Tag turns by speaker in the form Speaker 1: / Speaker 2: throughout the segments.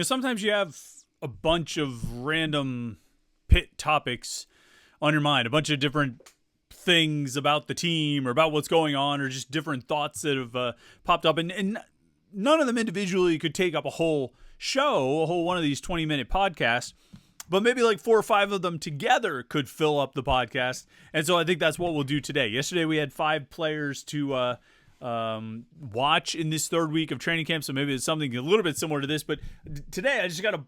Speaker 1: sometimes you have a bunch of random Pitt topics on your mind, a bunch of different things about the team or about what's going on, or just different thoughts that have popped up, and none of them individually could take up a whole show, a whole one of these 20-minute podcasts, but maybe like 4 or 5 of them together could fill up the podcast. And so I think that's what we'll do today. Yesterday we had 5 players to watch in this third week of training camp, so maybe it's something a little bit similar to this, but today I just got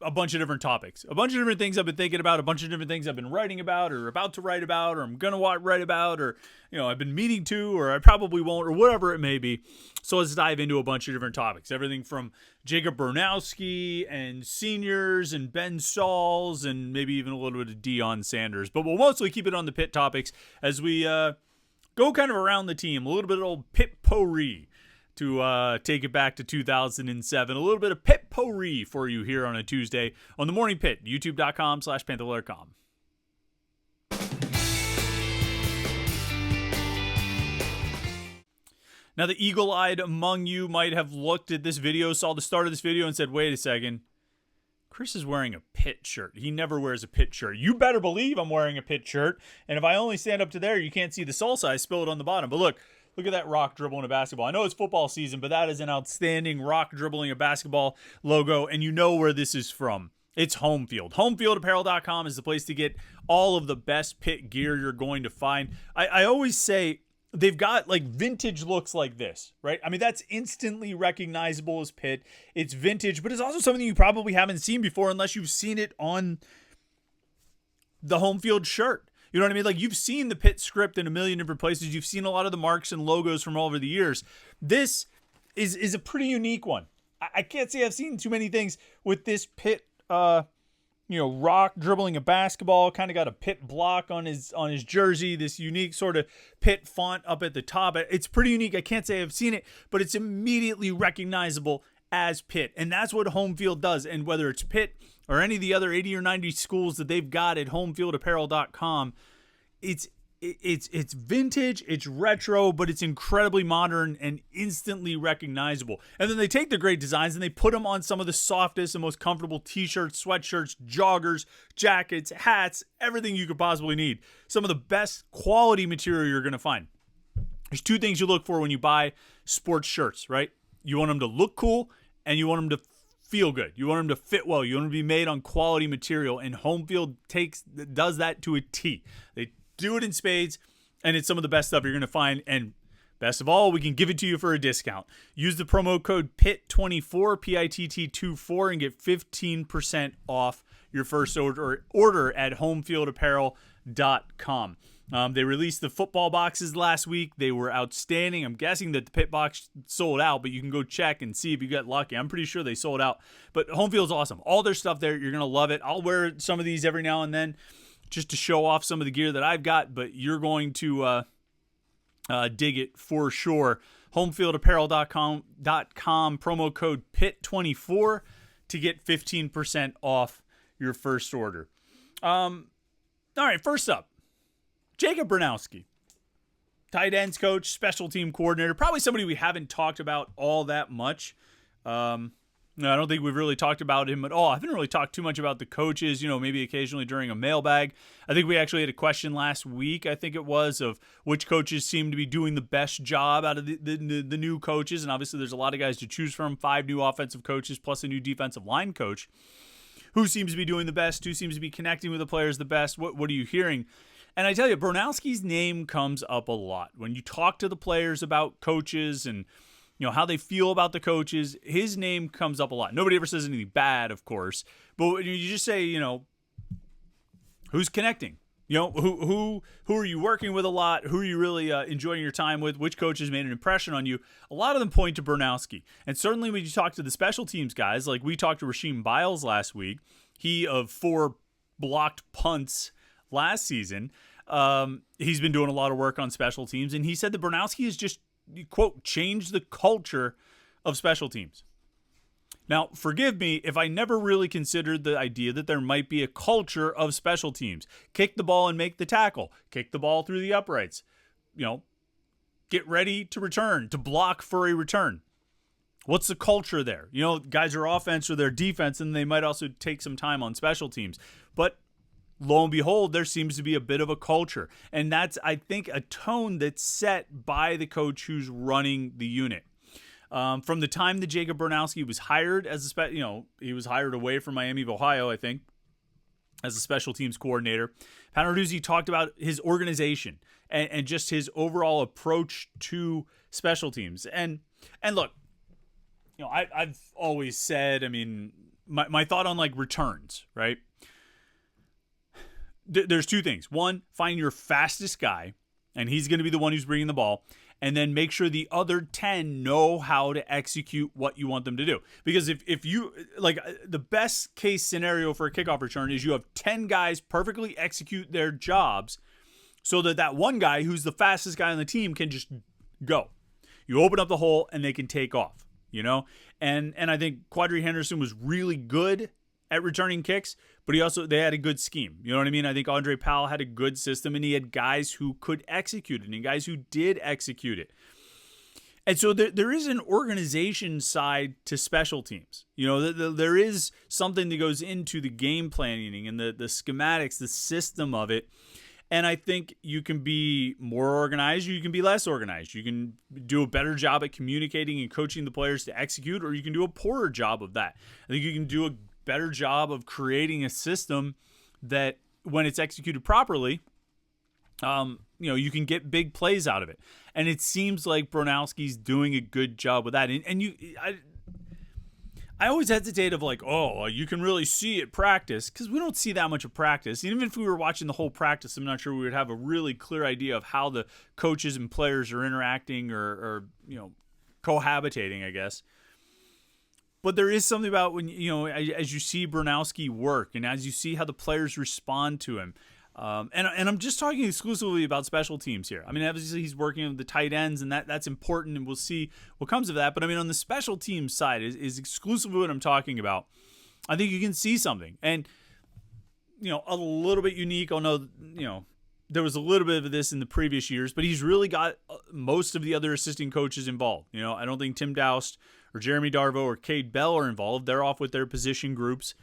Speaker 1: a bunch of different topics, a bunch of different things I've been thinking about, a bunch of different things I've been writing about or about to write about, or I'm going to write about, or, I've been meaning to, or I probably won't, or whatever it may be. So let's dive into a bunch of different topics, everything from Jacob Bronowski and seniors and Ben Sauls and maybe even a little bit of Deion Sanders, but we'll mostly keep it on the Pitt topics as we go kind of around the team, a little bit of old Pitt potpourri to take it back to 2007. A little bit of Pitt potpourri for you here on a Tuesday on the Morning Pitt, youtube.com/Panther-Lair.com. Now, the eagle-eyed among you might have looked at this video, saw the start of this video, and said, wait a second, Chris is wearing a Pitt shirt. He never wears a Pitt shirt. You better believe I'm wearing a Pitt shirt. And if I only stand up to there, you can't see the Sauls size, spill it on the bottom. But look at that rock dribbling a basketball. I know it's football season, but that is an outstanding rock dribbling a basketball logo. And you know where this is from. It's Home Field. Apparel.com is the place to get all of the best Pitt gear you're going to find. I always say, they've got like vintage looks like this, right? I mean, that's instantly recognizable as Pitt. It's vintage, but it's also something you probably haven't seen before unless you've seen it on the Home Field shirt. You know what I mean? Like, you've seen the Pitt script in a million different places. You've seen a lot of the marks and logos from all over the years. This is a pretty unique one. I can't say I've seen too many things with this Pitt rock dribbling a basketball, kind of got a Pitt block on his jersey, this unique sort of Pitt font up at the top. It's pretty unique. I can't say I've seen it, but it's immediately recognizable as Pitt. And that's what Home Field does. And whether it's Pitt or any of the other 80 or 90 schools that they've got at homefieldapparel.com, it's vintage, it's retro, but it's incredibly modern and instantly recognizable. And then they take the great designs and they put them on some of the softest and most comfortable t-shirts, sweatshirts, joggers, jackets, hats, everything you could possibly need. Some of the best quality material you're going to find. There's 2 things you look for when you buy sports shirts, right? You want them to look cool and you want them to feel good. You want them to fit well. You want them to be made on quality material, and Home Field does that to a T. They do it in spades, and it's some of the best stuff you're going to find. And best of all, we can give it to you for a discount. Use the promo code PITT24, PITT24, and get 15% off your first order at homefieldapparel.com. They released the football boxes last week. They were outstanding. I'm guessing that the Pitt box sold out, but you can go check and see if you got lucky. I'm pretty sure they sold out. But Home Field's awesome. All their stuff there, you're going to love it. I'll wear some of these every now and then, just to show off some of the gear that I've got, but you're going to dig it for sure. Homefieldapparel.com, promo code PITT24 to get 15% off your first order. All right, first up, Jacob Bronowski, tight ends coach, special team coordinator, probably somebody we haven't talked about all that much. No, I don't think we've really talked about him at all. I haven't really talked too much about the coaches, maybe occasionally during a mailbag. I think we actually had a question last week, I think it was, of which coaches seem to be doing the best job out of the new coaches. And obviously there's a lot of guys to choose from, 5 new offensive coaches plus a new defensive line coach. Who seems to be doing the best? Who seems to be connecting with the players the best? What are you hearing? And I tell you, Bronowski's name comes up a lot. When you talk to the players about coaches and how they feel about the coaches, his name comes up a lot. Nobody ever says anything bad, of course, but when you just say, who's connecting? Who are you working with a lot? Who are you really enjoying your time with? Which coaches made an impression on you? A lot of them point to Bronowski. And certainly when you talk to the special teams guys, like we talked to Rasheem Biles last week, he of 4 blocked punts last season, he's been doing a lot of work on special teams, and he said that Bronowski has just, quote, changed the culture of special teams. Now, forgive me if I never really considered the idea that there might be a culture of special teams. Kick the ball and make the tackle. Kick the ball through the uprights. Get ready to return, to block for a return. What's the culture there? You know, guys are offense or their defense, and they might also take some time on special teams. But lo and behold, there seems to be a bit of a culture. And that's, I think, a tone that's set by the coach who's running the unit. From the time that Jacob Bronowski was hired as he was hired away from Miami of Ohio, I think, as a special teams coordinator, Panther-Lair talked about his organization and just his overall approach to special teams. And look, you know, I've always said, I mean, my thought on like returns, right? There's two things. One, find your fastest guy, and he's going to be the one who's bringing the ball. And then make sure the other 10 know how to execute what you want them to do. Because if you, like, the best case scenario for a kickoff return is you have 10 guys perfectly execute their jobs so that one guy who's the fastest guy on the team can just go. You open up the hole and they can take off, you know? And I think Quadri Henderson was really good at returning kicks, but they had a good scheme. You know what I mean? I think Andre Powell had a good system, and he had guys who could execute it and guys who did execute it. And so there is an organization side to special teams. You know, there is something that goes into the game planning and the schematics, the system of it. And I think you can be more organized or you can be less organized. You can do a better job at communicating and coaching the players to execute, or you can do a poorer job of that. I think you can do a better job of creating a system that when it's executed properly, you know, you can get big plays out of it. And it seems like Bronowski's doing a good job with that. And I always hesitate of like, oh, you can really see it practice, because we don't see that much of practice. Even if we were watching the whole practice, I'm not sure we would have a really clear idea of how the coaches and players are interacting or you know, cohabitating, I guess. But there is something about when, you know, as you see Bronowski work and as you see how the players respond to him. And I'm just talking exclusively about special teams here. I mean, obviously he's working with the tight ends, and that's important, and we'll see what comes of that. But I mean, on the special teams side is exclusively what I'm talking about. I think you can see something. And, you know, a little bit unique. I know, you know, there was a little bit of this in the previous years, but he's really got most of the other assistant coaches involved. You know, I don't think Tim Doust or Jeremy Darvo or Cade Bell are involved. They're off with their position groups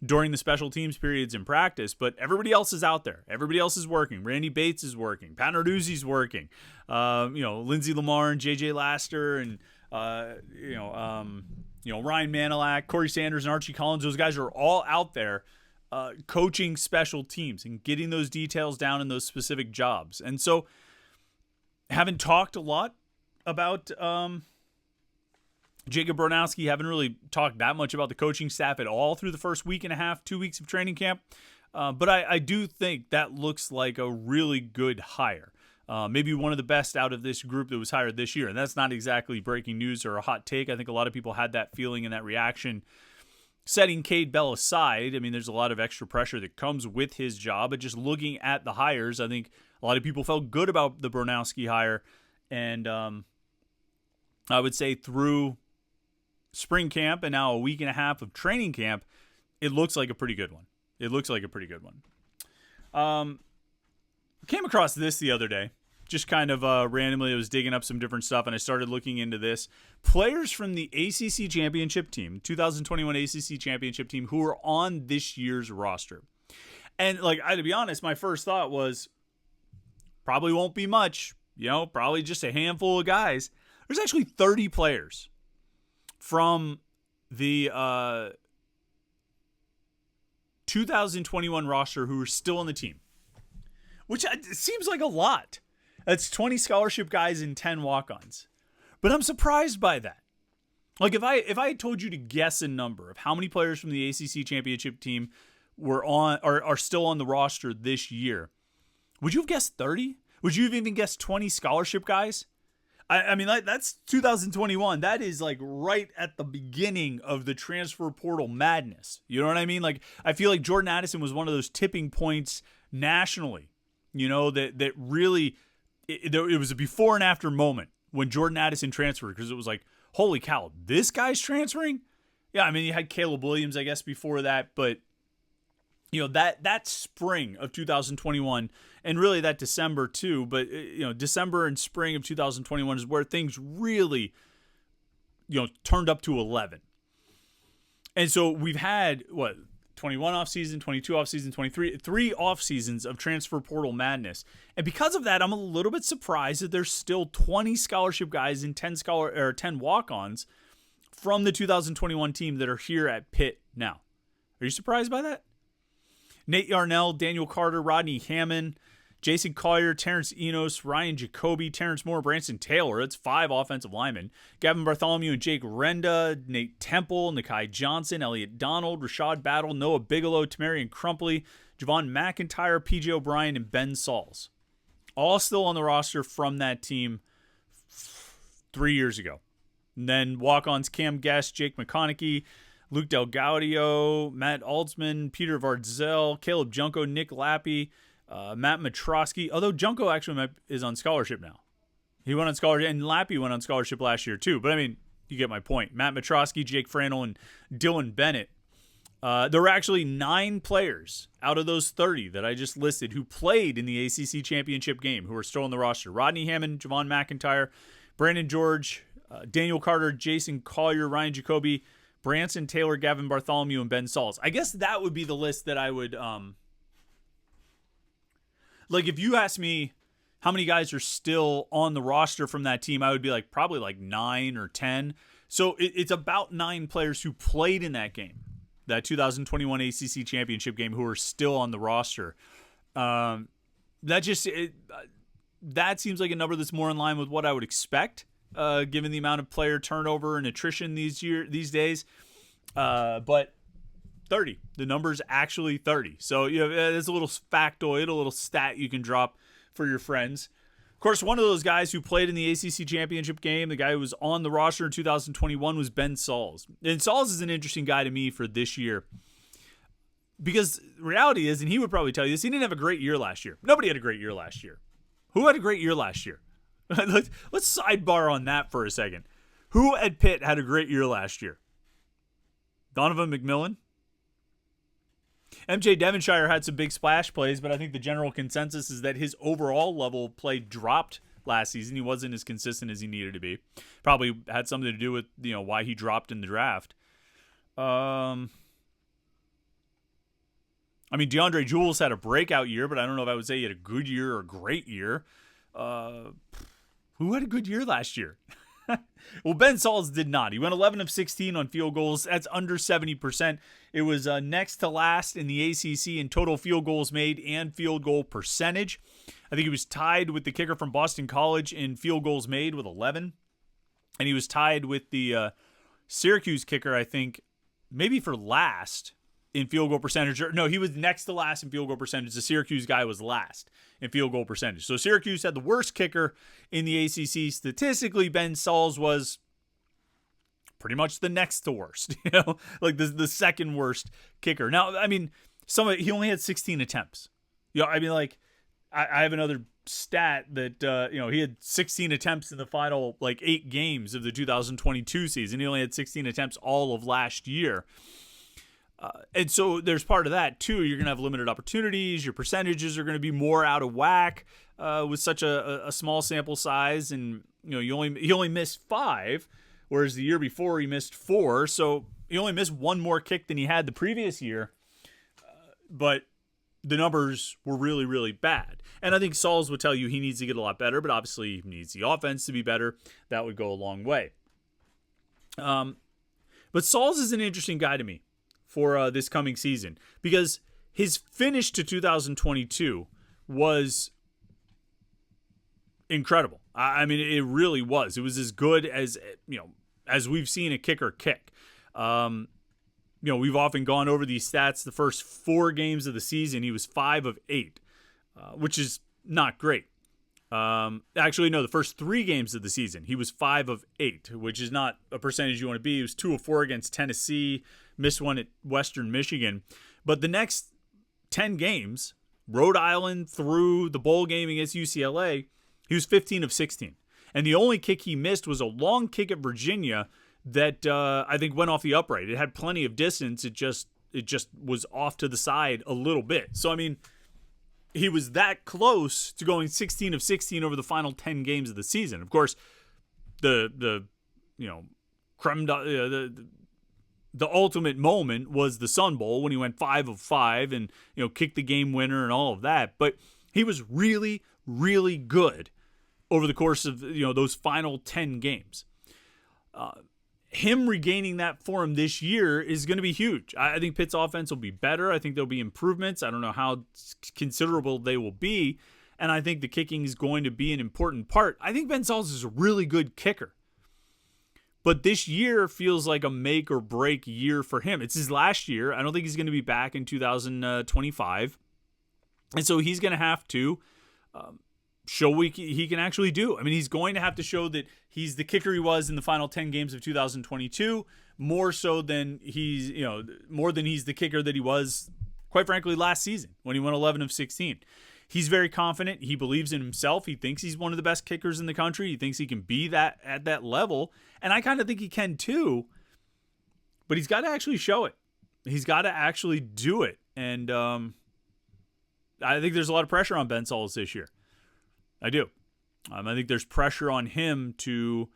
Speaker 1: during the special teams periods in practice, but everybody else is out there. Everybody else is working. Randy Bates is working. Pat Narduzzi's working. You know, Lindsey Lamar and JJ Laster and, you know, Ryan Manilak, Corey Sanders and Archie Collins. Those guys are all out there coaching special teams and getting those details down in those specific jobs. And so haven't talked a lot about Jacob Bronowski. Haven't really talked that much about the coaching staff at all through the first week and a half, 2 weeks of training camp. But I do think that looks like a really good hire. Maybe one of the best out of this group that was hired this year. And that's not exactly breaking news or a hot take. I think a lot of people had that feeling and that reaction. Setting Cade Bell aside, I mean, there's a lot of extra pressure that comes with his job. But just looking at the hires, I think a lot of people felt good about the Bronowski hire. And I would say through spring camp and now a week and a half of training camp, it looks like a pretty good one. Came across this the other day, just kind of randomly. I was digging up some different stuff and I started looking into this. Players from the ACC championship team, 2021 ACC championship team, who are on this year's roster. And like, to be honest, my first thought was probably won't be much, you know, probably just a handful of guys. There's actually 30 players from the 2021 roster who are still on the team, which seems like a lot. That's 20 scholarship guys and 10 walk-ons. But I'm surprised by that. Like if I had told you to guess a number of how many players from the ACC championship team were on or are still on the roster this year, would you have guessed 30? Would you have even guessed 20 scholarship guys? I mean, that's 2021. That is like right at the beginning of the transfer portal madness. You know what I mean? Like, I feel like Jordan Addison was one of those tipping points nationally, you know, that really, it was a before and after moment when Jordan Addison transferred, because it was like, holy cow, this guy's transferring? Yeah, I mean, you had Caleb Williams, I guess, before that, but you know, that spring of 2021 and really that December too, but you know, December and spring of 2021 is where things really turned up to 11. And so we've had, 21 offseason, 22 offseason, 3 off seasons of transfer portal madness. And because of that, I'm a little bit surprised that there's still 20 scholarship guys and 10 walk-ons from the 2021 team that are here at Pitt now. Are you surprised by that? Nate Yarnell, Daniel Carter, Rodney Hammond, Jason Collier, Terrence Enos, Ryan Jacoby, Terrence Moore, Branson Taylor. That's 5 offensive linemen. Gavin Bartholomew and Jake Renda, Nate Temple, Nakai Johnson, Elliot Donald, Rashad Battle, Noah Bigelow, Tamarian Crumpley, Javon McIntyre, PJ O'Brien, and Ben Sauls. All still on the roster from that team 3 years ago. And then walk-ons Cam Guest, Jake McConaughey, Luke Del Gaudio, Matt Aldsman, Peter Vardzell, Caleb Junko, Nick Lappy, Matt Matrosky, although Junko actually is on scholarship now. He went on scholarship, and Lappy went on scholarship last year too. But I mean, you get my point. Matt Matrosky, Jake Franel, and Dylan Bennett. There were actually 9 players out of those 30 that I just listed who played in the ACC championship game who are still on the roster. Rodney Hammond, Javon McIntyre, Brandon George, Daniel Carter, Jason Collier, Ryan Jacoby, Branson Taylor, Gavin Bartholomew, and Ben Sauls. I guess that would be the list that I would... if you asked me how many guys are still on the roster from that team, I would be probably 9 or 10. So it's about 9 players who played in that game, that 2021 ACC championship game, who are still on the roster. That seems like a number that's more in line with what I would expect, given the amount of player turnover and attrition these days. But 30. The number's actually 30. So there's a little factoid, a little stat you can drop for your friends. Of course, one of those guys who played in the ACC championship game, the guy who was on the roster in 2021, was Ben Sauls. And Sauls is an interesting guy to me for this year. Because the reality is, and he would probably tell you this, he didn't have a great year last year. Nobody had a great year last year. Who had a great year last year? Let's sidebar on that for a second. Who at Pitt had a great year last year? Donovan McMillan? MJ Devonshire had some big splash plays, but I think the general consensus is that his overall level of play dropped last season. He wasn't as consistent as he needed to be. Probably had something to do with why he dropped in the draft. DeAndre Jules had a breakout year, but I don't know if I would say he had a good year or a great year. Who had a good year last year? Well, Ben Sauls did not. He went 11 of 16 on field goals. That's under 70%. It was next to last in the ACC in total field goals made and field goal percentage. I think he was tied with the kicker from Boston College in field goals made with 11. And he was tied with the Syracuse kicker, I think, maybe for last in field goal percentage. No, he was next to last in field goal percentage. The Syracuse guy was last in field goal percentage. So Syracuse had the worst kicker in the ACC. Statistically, Ben Sauls was pretty much the next to worst, the second worst kicker. Now, he only had 16 attempts. I have another stat that, he had 16 attempts in the final 8 games of the 2022 season. He only had 16 attempts all of last year. And so there's part of that too. You're going to have limited opportunities. Your percentages are going to be more out of whack with such a small sample size. And he only missed 5, whereas the year before he missed 4. So he only missed 1 more kick than he had the previous year. But the numbers were really, really bad. And I think Sauls would tell you he needs to get a lot better, but obviously he needs the offense to be better. That would go a long way. But Sauls is an interesting guy to me for this coming season, because his finish to 2022 was incredible. It really was. It was as good as as we've seen a kicker kick. We've often gone over these stats. The first 4 games of the season, he was 5 of 8, which is not great. Actually, no, the first 3 games of the season, he was 5 of 8, which is not a percentage you want to be. He was 2 of 4 against Tennessee, missed 1 at Western Michigan. But the next 10 games, Rhode Island through the bowl game against UCLA, he was 15 of 16. And the only kick he missed was a long kick at Virginia that I think went off the upright. It had plenty of distance. It just was off to the side a little bit. So, he was that close to going 16 of 16 over the final 10 games of the season. Of course, the the ultimate moment was the Sun Bowl when he went 5 of 5 and kicked the game winner and all of that. But he was really, really good over the course of those final 10 games. Him regaining that form this year is going to be huge. I think Pitt's offense will be better. I think there'll be improvements. I don't know how considerable they will be. And I think the kicking is going to be an important part. I think Ben Sauls is a really good kicker. But this year feels like a make or break year for him. It's his last year. I don't think he's going to be back in 2025. And so he's going to have to show what he can actually do. I mean, he's going to have to show that he's the kicker he was in the final 10 games of 2022, more so than he's the kicker that he was, quite frankly, last season when he went 11 of 16. He's very confident. He believes in himself. He thinks he's one of the best kickers in the country. He thinks he can be that at that level. And I kind of think he can too. But he's got to actually show it. He's got to actually do it. And I think there's a lot of pressure on Ben Sauls this year. I do. I think there's pressure on him to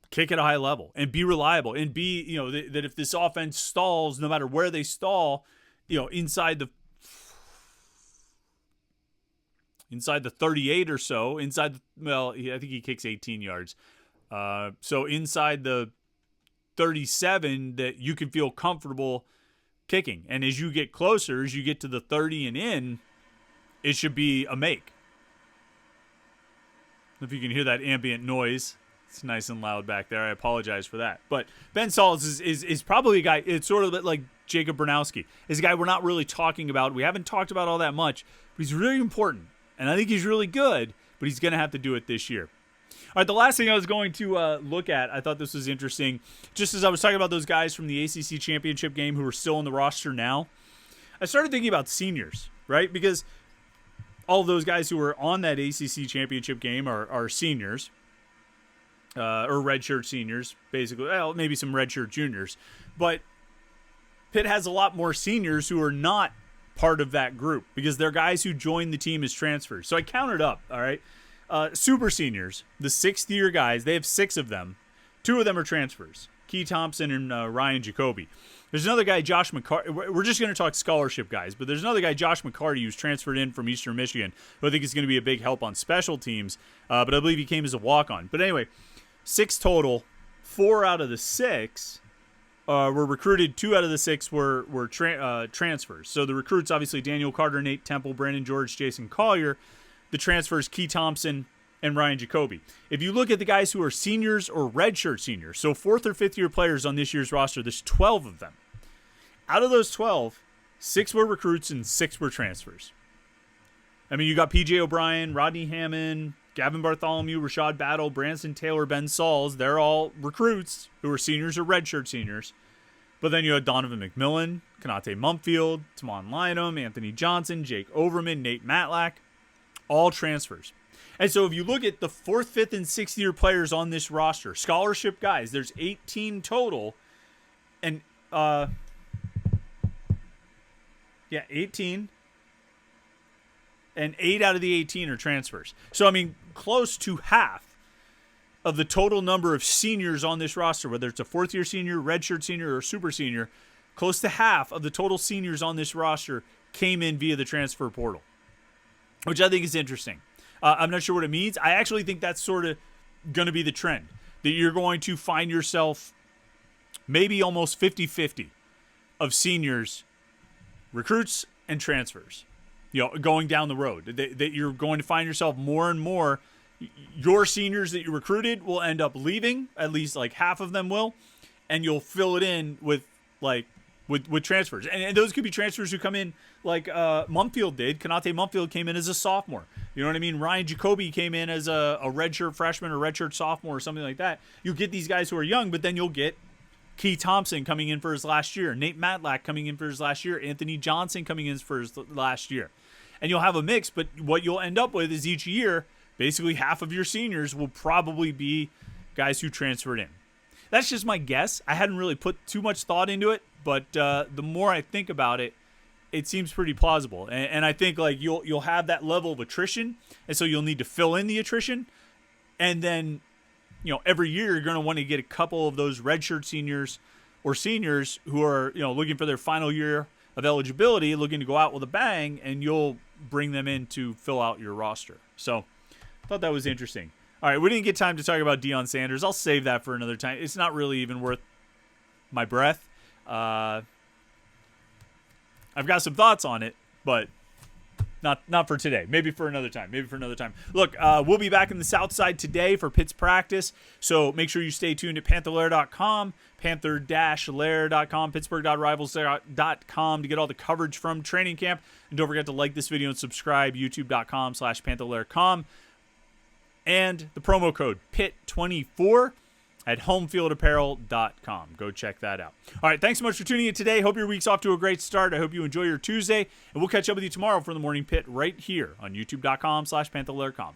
Speaker 1: kick at a high level and be reliable and be, that if this offense stalls, no matter where they stall, inside the 38 or so, I think he kicks 18 yards. So inside the 37 that you can feel comfortable kicking. And as you get closer, as you get to the 30 and in, it should be a make. If you can hear that ambient noise, it's nice and loud back there. I apologize for that. But Ben Sauls is probably a guy, it's sort of like Jacob Bronowski. Is a guy we're not really talking about. We haven't talked about all that much, but he's really important. And I think he's really good, but he's going to have to do it this year. All right, the last thing I was going to look at, I thought this was interesting. Just as I was talking about those guys from the ACC championship game who are still on the roster now, I started thinking about seniors, right? Because all of those guys who were on that ACC championship game are seniors, or redshirt seniors, basically. Well, maybe some redshirt juniors. But Pitt has a lot more seniors who are not part of that group because they're guys who joined the team as transfers. So I counted up, all right? Super seniors, the 6th-year guys, they have 6 of them. 2 of them are transfers, Key Thompson and Ryan Jacoby. There's another guy, Josh McCarty. We're just going to talk scholarship guys, but there's another guy, Josh McCarty, who's transferred in from Eastern Michigan, who I think is going to be a big help on special teams, but I believe he came as a walk-on. But anyway, 6 total, 4 out of the 6 were recruited. 2 out of the 6 were transfers. So the recruits, obviously, Daniel Carter, Nate Temple, Brandon George, Jason Collier. The transfers, Key Thompson and Ryan Jacoby. If you look at the guys who are seniors or redshirt seniors, so 4th or 5th-year players on this year's roster, there's 12 of them. Out of those 12, 6 were recruits and 6 were transfers. I mean, you got P.J. O'Brien, Rodney Hammond, Gavin Bartholomew, Rashad Battle, Branson Taylor, Ben Sauls. They're all recruits who are seniors or redshirt seniors. But then you had Donovan McMillan, Kanate Mumfield, Tamon Lynham, Anthony Johnson, Jake Overman, Nate Matlack, all transfers. And so if you look at the 4th, 5th, and 6th-year players on this roster, scholarship guys, there's 18 total. And, 18. And 8 out of the 18 are transfers. So, I mean, close to half of the total number of seniors on this roster, whether it's a 4th-year senior, redshirt senior, or super senior, close to half of the total seniors on this roster came in via the transfer portal, which I think is interesting. I'm not sure what it means. I actually think that's sort of going to be the trend, that you're going to find yourself maybe almost 50-50 of seniors, recruits, and transfers, going down the road. That you're going to find yourself more and more, your seniors that you recruited will end up leaving, at least like half of them will, and you'll fill it in with transfers. And those could be transfers who come in like Mumfield did. Kanate Mumfield came in as a sophomore. You know what I mean? Ryan Jacoby came in as a redshirt freshman or redshirt sophomore or something like that. You'll get these guys who are young, but then you'll get Key Thompson coming in for his last year, Nate Matlack coming in for his last year, Anthony Johnson coming in for his last year. And you'll have a mix, but what you'll end up with is each year, basically half of your seniors will probably be guys who transferred in. That's just my guess. I hadn't really put too much thought into it, but the more I think about it, it seems pretty plausible. And I think like you'll have that level of attrition, and so you'll need to fill in the attrition. And then every year you're going to want to get a couple of those redshirt seniors or seniors who are, looking for their final year of eligibility, looking to go out with a bang, and you'll bring them in to fill out your roster. So I thought that was interesting. All right, we didn't get time to talk about Deion Sanders. I'll save that for another time. It's not really even worth my breath. I've got some thoughts on it, but not for today. Maybe for another time. Look, we'll be back in the South Side today for Pitt's practice, so make sure you stay tuned at Panther-Lair.com, Panther-Lair.com, Pittsburgh.rivals.com to get all the coverage from training camp. And don't forget to like this video and subscribe, YouTube.com/Panther-Lair.com. And the promo code PIT24 at homefieldapparel.com. Go check that out. All right, thanks so much for tuning in today. Hope your week's off to a great start. I hope you enjoy your Tuesday. And we'll catch up with you tomorrow for the Morning Pit right here on YouTube.com/Panther-Lair.com.